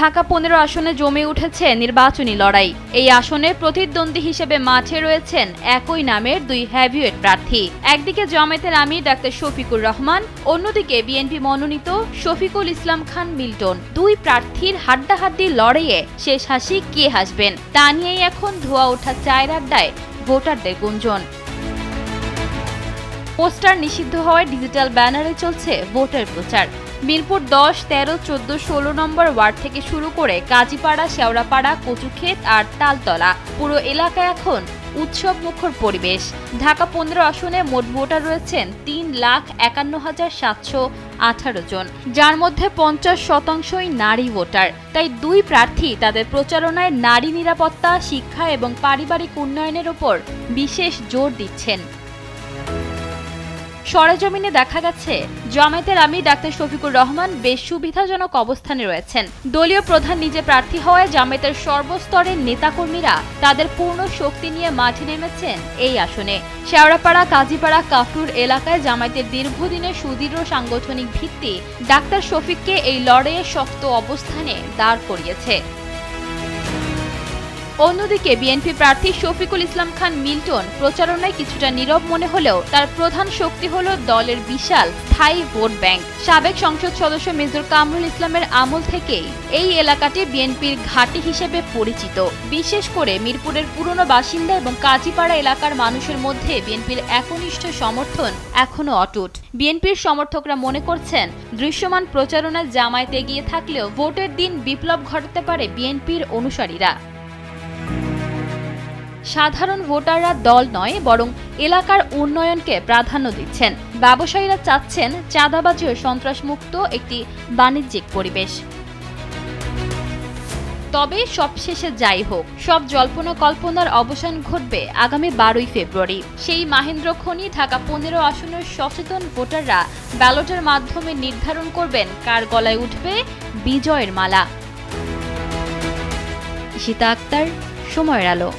ঢাকা ১৫ আসনে জমে উঠেছে নির্বাচনী লড়াই। এই আসনে প্রতিদ্বন্দ্বী হিসেবে মাঠে রয়েছেন একই নামের দুই হেভিওয়েট প্রার্থী। একদিকে জামায়াতের আমির ডাক্তার শফিকুর রহমান, অন্যদিকে বিএনপি মনোনীত শফিকুল ইসলাম খান মিল্টন। দুই প্রার্থীর হাড্ডাহাড্ডি লড়াইয়ে শেষ হাসি কে হাসবেন তা নিয়েই এখন ধোঁয়া ওঠা চায়ের আড্ডায় ভোটারদের গুঞ্জন। পোস্টার নিষিদ্ধ হওয়ায় ডিজিটাল ব্যানারে চলছে ভোটের প্রচার। মিরপুর ১০, ১৩, ১৪, ১৬ নম্বর ওয়ার্ড থেকে শুরু করে কাজীপাড়া, শেওড়াপাড়া, কচুক্ষেত আর তালতলা পুরো এলাকায় এখন উৎসব মুখর পরিবেশ। ঢাকা ১৫ আসনে মোট ভোটার রয়েছেন ৩,৫১,৭১৮ জন, যার মধ্যে ৫০% নারী ভোটার। তাই দুই প্রার্থী তাদের প্রচারণায় নারী নিরাপত্তা, শিক্ষা এবং পারিবারিক উন্নয়নের ওপর বিশেষ জোর দিচ্ছেন। সরেজমিনে দেখা গেছে জামায়াতের আমির ডাক্তার শফিকুর রহমান বেশ সুবিধাজনক অবস্থানে রয়েছেন। দলীয় প্রধান নিজে প্রার্থী হওয়ায় জামায়াতের সর্বস্তরের নেতাকর্মীরা তাদের পূর্ণ শক্তি নিয়ে মাঠে নেমেছেন এই আসনে। শেওড়াপাড়া, কাজীপাড়া, কাফরুল এলাকায় জামায়াতের দীর্ঘদিনের সুদৃঢ় সাংগঠনিক ভিত্তি ডাক্তার শফিককে এই লড়াইয়ে শক্ত অবস্থানে দাঁড় করিয়েছে। অন্যদিকে বিএনপি প্রার্থী শফিকুল ইসলাম খান মিল্টন প্রচারণায় কিছুটা নীরব মনে হলেও তার প্রধান শক্তি হল দলের বিশাল স্থায়ী ভোট ব্যাংক। সাবেক সংসদ সদস্য মেজর কামরুল ইসলামের আমল থেকেই এই এলাকাটি বিএনপির ঘাঁটি হিসেবে পরিচিত। বিশেষ করে মিরপুরের পুরনো বাসিন্দা এবং কাজীপাড়া এলাকার মানুষের মধ্যে বিএনপির একনিষ্ঠ সমর্থন এখনো অটুট। বিএনপির সমর্থকরা মনে করছেন, দৃশ্যমান প্রচারণায় জামায়াত এগিয়ে থাকলেও ভোটের দিন বিপ্লব ঘটাতে পারে বিএনপির অনুসারীরা। সাধারণ ভোটাররা দল নয়, বরং এলাকার উন্নয়নকে প্রাধান্য দিচ্ছেন। ব্যবসায়ীরা চাচ্ছেন চাঁদাবাজি ও সন্ত্রাসমুক্ত একটি বাণিজ্যিক পরিবেশ। তবে সবশেষে যাই হোক, সব জল্পনা কল্পনার অবসান ঘটবে আগামী ১২ই ফেব্রুয়ারি। সেই মাহেন্দ্রক্ষণই ঢাকা ১৫ আসনের সচেতন ভোটাররা ব্যালটের মাধ্যমে নির্ধারণ করবেন কার গলায় উঠবে বিজয়ের মালা। ঈশিতা আক্তার, সময়ের আলো।